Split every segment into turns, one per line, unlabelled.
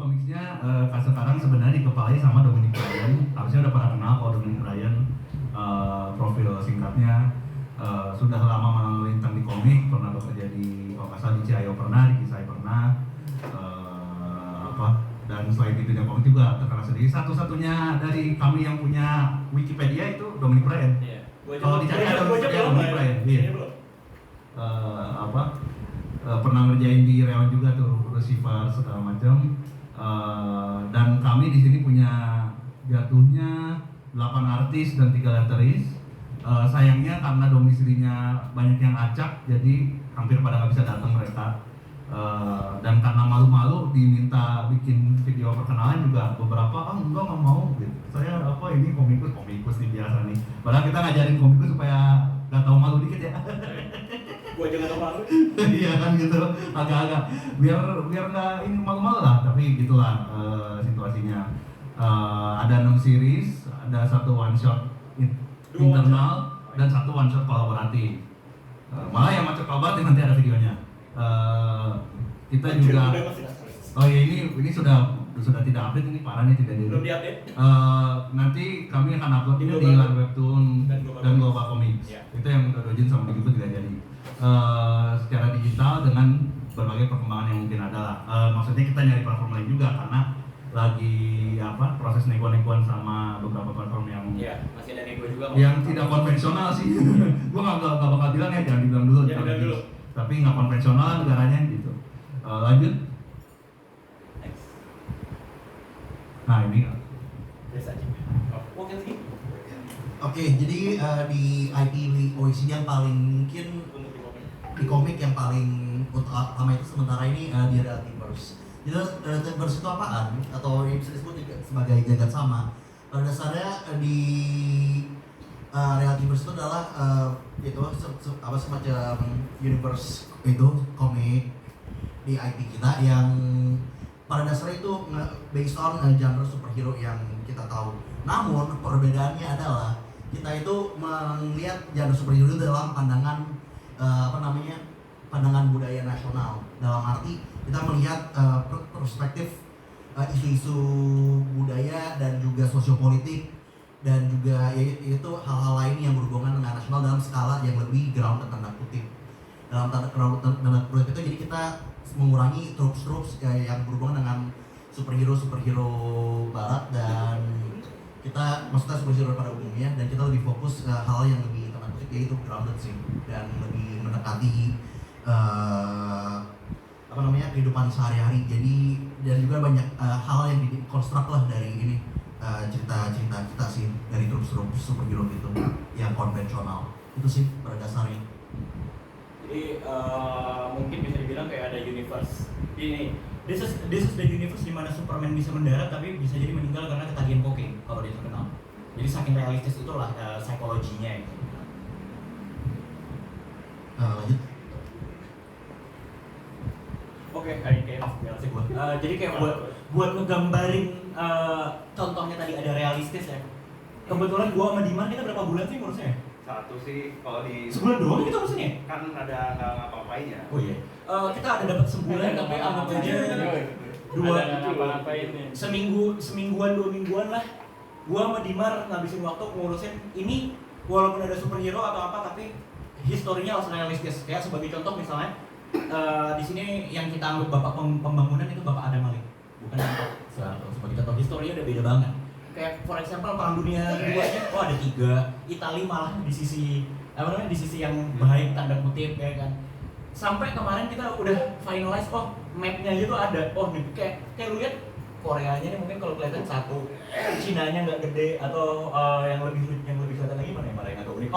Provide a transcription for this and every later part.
komiksnya sekarang sebenarnya dikepalai sama Dominic Bryan. Harusnya udah pada kenal kalau Dominic Bryan, profil singkatnya sudah lama melintang di komik, pernah bekerja di kalau nggak salah di CIO pernah, di Kisai pernah, dan selain itu dia komik juga terkenal sendiri. Satu-satunya dari kami yang punya Wikipedia itu Dominic Bryan.
Iya.
Kalau dicari ada Dominic Bryan. Iya. Pernah ngerjain di Reon juga tuh, Lucifer segala macam. Dan kami di sini punya jatuhnya 8 artis dan 3 letteris. Sayangnya karena domisilinya banyak yang acak, jadi hampir pada nggak bisa datang mereka. Dan karena malu-malu diminta bikin video perkenalan juga beberapa, enggak nggak mau gitu. Saya ini komikus nih biasa nih. Padahal kita ngajarin komikus supaya nggak tahu malu dikit ya.
Gua aja nggak tahu malu.
Iya kan gitu, agak-agak biar nggak ini malu-malu lah, tapi gitulah situasinya. Ada 6 series, ada 1 one shot internal dan 1 one shot kolaboratif. Malah yang one shot kolaboratif nanti ada videonya. Kita juga, oh ya ini sudah tidak update, ini parah nih, tidak
belum diupdate.
Nanti kami akan uploadnya di Lar Webtoon dan Global Comics.
Ya.
Itu yang Dojin sama Digiku tidak jadi. Secara digital dengan berbagai perkembangan yang mungkin ada lah. Maksudnya kita nyari platform lain juga karena lagi proses nego-negoan sama beberapa platform yang
masih ada nego juga.
Yang tidak konvensional sih. Gua nggak bakal bilang ya, jangan dibilang dulu. Tapi nggak konvensional negaranya gitu. Lanjut. Nah ini.
Biasa aja. Oke sih.
Oke, jadi di IP OECD yang paling mungkin di komik yang paling utama itu sementara ini di Relativerse. Jadi Relativerse itu apaan? Atau yang bisa disebut sebagai jagat sama. Pada dasarnya di Relativerse itu adalah semacam universe itu komik di IP kita yang pada dasarnya itu based on genre superhero yang kita tahu. Namun perbedaannya adalah kita itu melihat genre superhero itu dalam pandangan pandangan budaya nasional. Dalam arti kita melihat perspektif isu-isu budaya dan juga sosiopolitik dan juga itu hal-hal lain yang berhubungan dengan nasional dalam skala yang lebih grounded tanda kutip. Dalam tanda kutip itu jadi kita mengurangi tropes yang berhubungan dengan superhero barat, dan kita maksudnya superhero pada umumnya, dan kita lebih fokus hal yang lebih tanda kutip yaitu grounded sih, dan lebih mendekati kehidupan sehari-hari. Jadi dan juga banyak hal yang dikonstruk lah dari ini cerita-cerita kita sih, dari tropes superhero gitu yang konvensional. Itu sih pada dasarnya.
Jadi mungkin bisa dibilang kayak ada universe ini. This is the universe di mana Superman bisa mendarat tapi bisa jadi meninggal karena ketagihan kokain kalau dia terkenal. Jadi saking realistis itulah psikologinya itu.
Lanjut.
Oke, kayak masih gua. Jadi kayak buat ngegambarin contohnya tadi ada realistis ya. Kebetulan gua sama Diman kita berapa bulan sih ngurusnya?
Satu sih kalau di
sebulan doang kita ngurusnya?
Kan ada nggak ngapa-ngapain ya.
Oh iya. Kita ada dapat sebulan tapi anggap aja semingguan 2 mingguan lah. Gua sama Dimar ngabisin waktu ngurusin ini, walaupun ada superhero atau apa tapi historinya harus realistis. Kayak sebagai contoh misalnya di sini yang kita anggap bapak pembangunan itu Bapak Adam Malik, bukan contoh. Sebagai contoh historinya udah beda banget. Kayak for example Perang Dunia II aja, ada 3. Itali malah di sisi yang baik tanda kutip ya kan. Sampai kemarin kita udah finalize, mapnya aja tuh ada. Nih kayak lu lihat Koreanya nih mungkin kalau kelihatan 1, Cinanya nggak gede, atau yang lebih kelihatan lagi mana yang agak unik.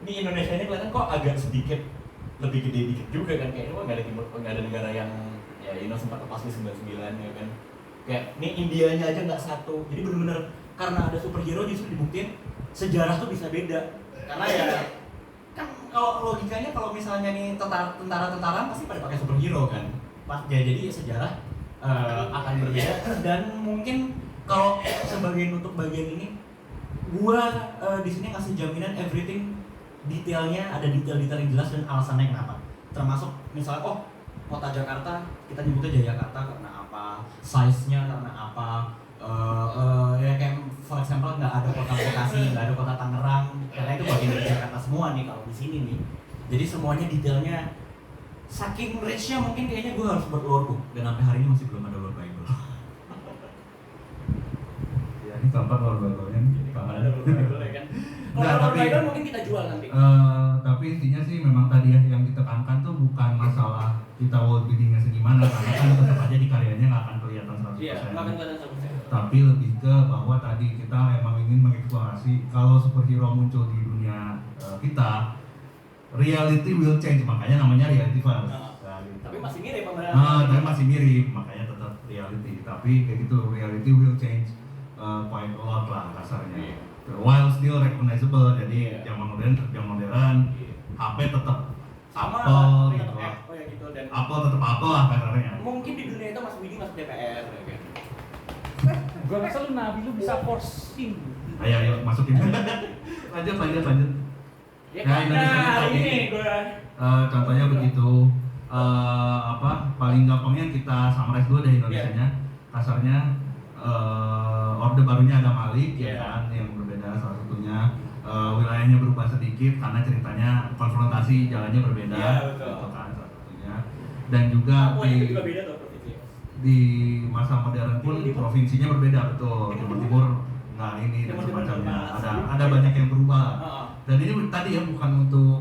Ini Indonesia ini kelihatan kok agak sedikit lebih gede dikit juga kan, kayaknya nggak ada negara yang ya sempat lepas di 99 ya kan. Kayak ini Indianya aja nggak 1. Jadi benar-benar karena ada superhero justru dibuktiin sejarah tuh bisa beda. Karena ya kan kalau logikanya kalau misalnya nih tentara pasti pada pakai superhero kan. Jadi sejarah akan berbeda. Dan mungkin kalau sebagai nutup bagian ini, gua di sini ngasih jaminan everything detailnya, ada detail-detail yang jelas dan alasannya kenapa. Termasuk misalnya kota Jakarta kita nyebutnya Jayakarta karena apa, size-nya karena apa, ya kayak for example nggak ada kota Bekasi, nggak ada kota Tangerang, karena itu bagian dari Jakarta semua nih kalau di sini nih. Jadi semuanya detailnya saking rich-nya mungkin kayaknya gue harus buat lore book dan sampai hari ini masih belum ada lore Bible.
Ya ini kapan lore Bible-nya?
Kapan ada lore Bible ya kan?
Nggak,
Kalau lore
tapi-
Bible mungkin kita jual nanti.
Tapi intinya sih memang tadi ya yang ditekankan tuh bukan masalah kita world building-nya segimana, karena kan tetap aja di karyanya nggak akan kelihatan 100%.
Iya, nggak akan kelihatan 100%.
Tapi lebih ke bahwa tadi kita emang ingin mengeksplorasi kalau superhero muncul di dunia kita, reality will change, makanya namanya reality first. Nah, gitu.
Tapi masih mirip sama.
Tapi masih mirip, makanya tetap reality. Tapi kayak gitu, reality will change quite a lot lah kasarnya.
Iya.
While still recognizable, jadi
Iya.
zaman modern,
Iya.
HP tetap
Sama
Apple
lah,
gitu
tetap
lah.
Apple ya gitu dan
Apple tetap Apple lah kasarnya.
mungkin di dunia itu Mas Widi masuk DPR ya kan.
Gua rasa lu nabi lu bisa forcing.
Ayo masukin. lanjut.
Ya
Nah,
karena
Indonesia
hari
tadi.
ini gue
Contohnya begitu. Paling gampangnya kita summarize dulu deh Indonesianya. Kasarnya Orde Barunya ada Malik ya
Iya.
kan, yang berbeda salah satunya. Wilayahnya berubah sedikit karena ceritanya konfrontasi jalannya berbeda.
Iya, betul.
Gitu kan salah satunya. Dan juga
Papua itu juga beda tuh provinsi.
di masa modern pun
Timur-timur.
provinsinya berbeda betul.
Timur-timur.
Timur nggak ini dan
Timur-timur
semacamnya.
berbeda.
Ada banyak yang berubah.
Heeh.
Dan ini tadi ya bukan untuk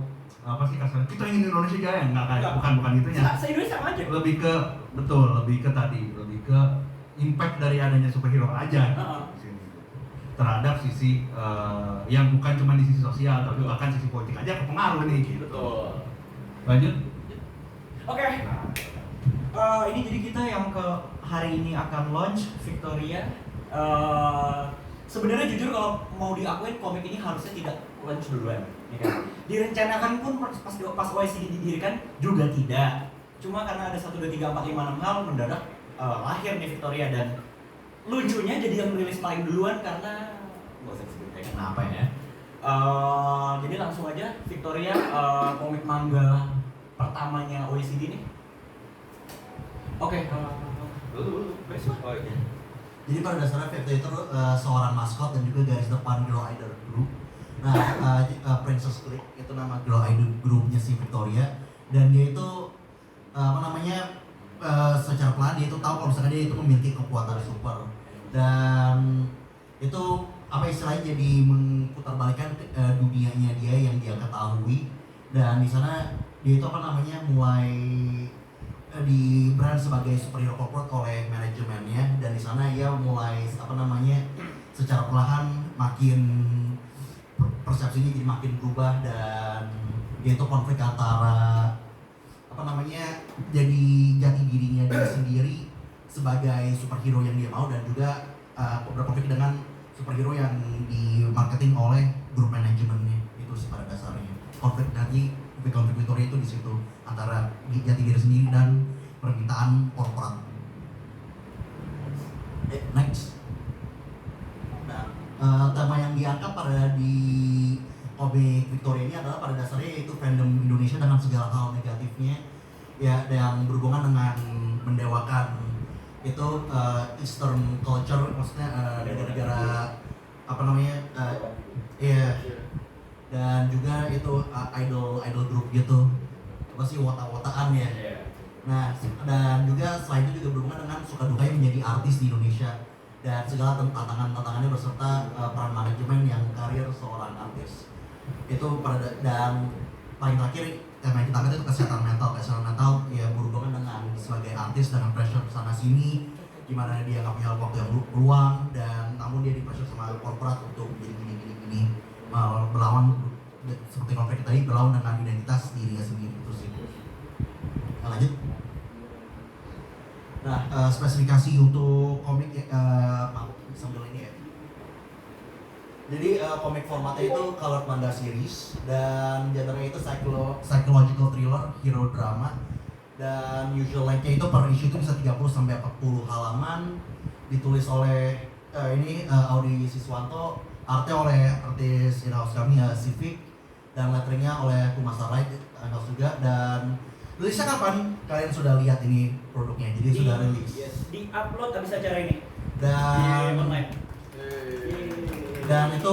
apa sih kasarnya kita ingin Indonesia jaya, enggak kayak
Enggak.
bukan itunya.
Se-Indonesia sama aja.
Lebih ke betul, lebih ke tadi, lebih ke impact dari adanya superhero aja
Heeh.
di sini. Terhadap sisi yang bukan cuma di sisi sosial tapi
Betul.
bahkan sisi politik aja kepengaruh nih gitu.
Betul.
Lanjut.
Oke. Ini jadi kita yang ke hari ini akan launch Victoria. Sebenarnya jujur kalau mau diakuin komik ini harusnya tidak launch duluan, ya kan? Direncanakan pun pas OICD didirikan juga tidak. Cuma karena ada 1, 2, 3, 4, 5, 6 hal mendadak lahir nih Victoria dan lucunya jadi yang rilis paling duluan karena nggak usah disebut ya kenapa ya. Jadi langsung aja Victoria komik manga pertamanya OECD nih. Oke.
Dulu, besok. Oh iya.
Jadi pada dasarnya Victoria itu seorang maskot dan juga garis depan Girl Idol Group. Nah, Princess Click itu nama Girl Idol Groupnya si Victoria, dan dia itu secara pelan dia itu tahu kalau misalnya dia itu memiliki kekuatan super, dan itu apa istilahnya jadi mengputarbalikkan dunianya dia yang dia ketahui, dan di sana dia itu mulai di brand sebagai superhero corporate oleh manajemennya, dan di sana ia mulai secara perlahan makin persepsinya jadi makin berubah, dan dia itu konflik antara jadi jati dirinya dia sendiri sebagai superhero yang dia mau, dan juga berkonflik dengan superhero yang di marketing oleh grup manajemennya. Itu sih pada dasarnya konflik Victoria itu di situ antara jati diri sendiri dan permintaan korporat. Next. Nah, tema yang diangkat pada di komik Victoria ini adalah pada dasarnya yaitu fandom Indonesia dengan segala hal negatifnya ya, yang berhubungan dengan mendewakan itu Eastern culture, maksudnya negara-negara dan juga itu idol group gitu, wota-wotaan ya. Nah, dan juga selain itu juga berhubungan dengan suka dukanya menjadi artis di Indonesia dan segala tantangannya beserta peran manajemen yang karir seorang artis. Itu dan paling terakhir tema yang kita angkat itu kesehatan mental ya, berhubungan dengan sebagai artis dengan pressure sana sini, dimana dia nggak punya waktu yang luang, dan namun dia di pressure sama korporat untuk gini berlawan seperti konflik tadi, berlawan dengan identitas dirinya sendiri. Terus itu lanjut. Nah, spesifikasi untuk komik sambil ini ya. Jadi komik formatnya itu colored manga series, dan genre itu psychological thriller, hero drama, dan usual length-nya itu per issue itu bisa 30 sampai 40 halaman, ditulis oleh Audi Siswanto, artnya oleh artis in-house kami Civic, dan letteringnya oleh Kumasa Light in-house juga, dan Rilisnya kapan? Kalian sudah lihat ini produknya, jadi sudah rilis.
Di upload habis acara ini.
Dan
Online.
dan itu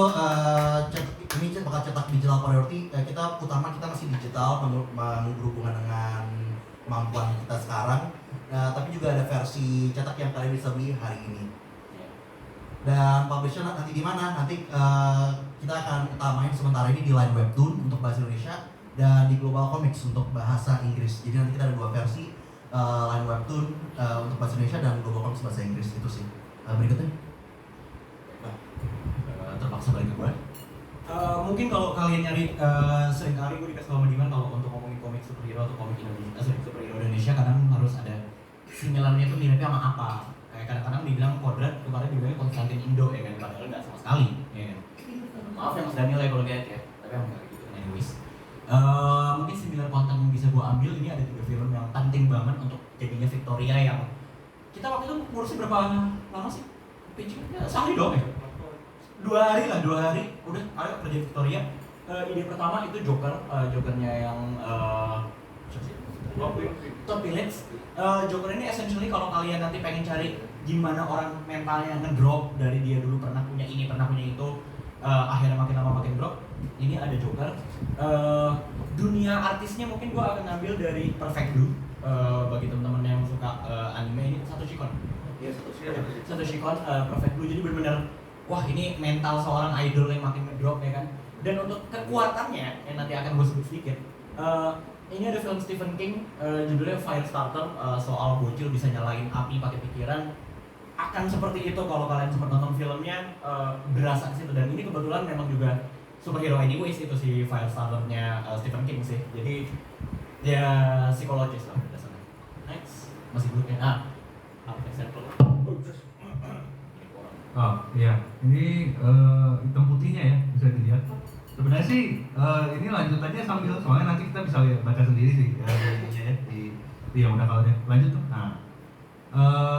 ini bakal cetak digital priority. Kita masih digital berhubungan dengan kemampuan kita sekarang. Tapi juga ada versi cetak yang kalian bisa beli hari ini. Dan publisher nanti di mana? Nanti kita akan utamain sementara ini di Line Webtoon untuk bahasa Indonesia dan di Global Comics untuk bahasa Inggris. Jadi nanti kita ada 2 versi, Line Webtoon untuk bahasa Indonesia dan Global Comics bahasa Inggris. Itu sih. Berikutnya.
Terpaksa balik ke gue. Mungkin kalau kalian nyari sering kali gue dikasih sama Diman kalau untuk ngomongin komik superhero atau komik Indonesia, superhero Indonesia kadang harus ada similarnya tuh miripnya sama apa. Kayak kadang-kadang dibilang Kodrat, kemarin dibilangnya Konstantin Indo ya kan, padahal nggak sama sekali. Ya kan? Maaf ya Mas Daniel ya kalau lihat ya, tapi emang nggak gitu. Anyways, mungkin similar konten yang bisa gue ambil ini ada 3 film yang penting banget untuk jadinya Victoria yang kita waktu itu ngurusin berapa lama sih? Pitchingnya sehari doang ya? 2 hari udah ayo kerja Victoria. Ide pertama itu Jokernya yang Todd Phillips. Joker ini essentially kalau kalian nanti pengen cari gimana orang mentalnya ngedrop dari dia dulu pernah punya ini pernah punya itu, akhirnya makin lama makin drop, ini ada Joker. Dunia artisnya mungkin gua akan ngambil dari Perfect Blue. Bagi teman-teman yang suka anime, ini Satoshi Kon.
Iya,
Satoshi Kon, Perfect Blue, jadi benar-benar wah ini mental seorang idol yang makin ngedrop ya kan. Dan untuk kekuatannya yang nanti akan gue sebut sedikit, ini ada film Stephen King, judulnya Firestarter, soal bocil bisa nyalain api pakai pikiran. Akan seperti itu kalau kalian sempat nonton filmnya, berasa di situ. Dan ini kebetulan memang juga superhero anyways, itu si Firestarter-nya Stephen King sih. Jadi dia psikologis lah dasarnya. Next, masih belum ya. Apa example?
Oh iya, ini hitam putihnya ya, bisa dilihat. Sebenarnya sih ini lanjutannya sambil, soalnya nanti kita bisa lihat baca sendiri sih ya udah kalau deh lanjut tuh. Nah,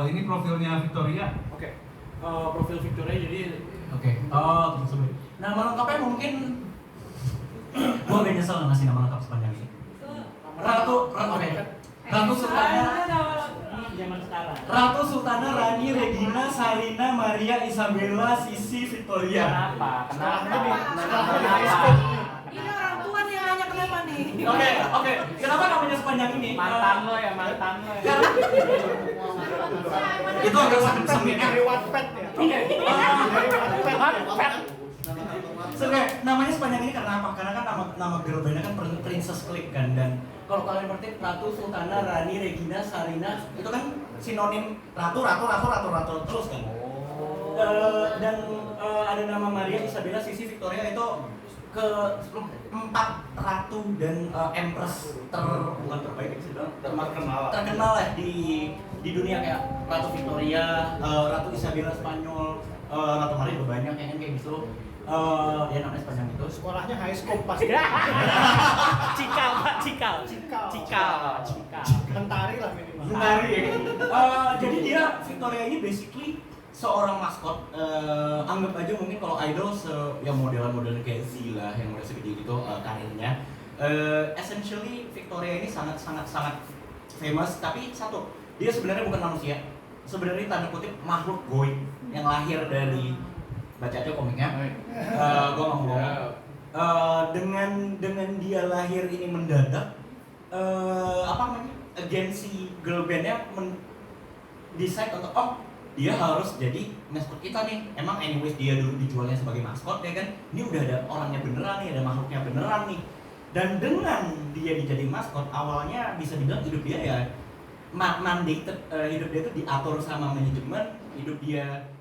ini profilnya Victoria.
Oke. Profil Victoria jadi tersebut. Nama lengkapnya mungkin gua agak nyesel ngasih nama lengkap sepanjang ini. Ratu Sultana Rani Regina Sarina Maria Isabella Sisi Victoria.
Kenapa?
Ini orang tua nih yang nanya kenapa nih?
Oke. Kenapa namanya sepanjang ini?
Mantan lo ya.
Itu agak sempit.
Dari Wattpad ya.
Sebenarnya namanya sepanjang ini karena apa? Karena kan nama girl bandnya kan Princess Click kan, dan kalau kalian ngerti Ratu Sultana Rani Regina Sarina itu kan sinonim ratu terus kan. Dan ada nama Maria Isabella Sisi Victoria itu keempat ratu dan empress bukan terbaik sih dong, terkenal lah di dunia, kayak Ratu Victoria, Ratu Isabella Spanyol, Ratu Maria juga banyak yang kayak gitu. Ya namanya sepanjang itu.
Sekolahnya high school pasti.
Cikal.
Mentari lah minimal.
Jadi dia Victoria ini basically seorang maskot. Anggap aja mungkin kalau idol yang modelan kayak Zilla yang udah segede gitu karirnya. Essentially Victoria ini sangat famous, tapi satu, dia sebenarnya bukan manusia. Sebenarnya tanda kutip makhluk goib yang lahir dari, baca aja komiknya. Gue nggak mau dengan dia lahir ini mendadak, agensi girl bandnya decide untuk dia harus jadi maskot kita nih. Emang anyways dia dulu dijualnya sebagai maskot ya kan, ini udah ada orangnya beneran nih, ada makhluknya beneran nih. Dan dengan dia dijadiin maskot, awalnya bisa dibilang hidup dia ya mandated, hidup dia tuh diatur sama manajemen, hidup dia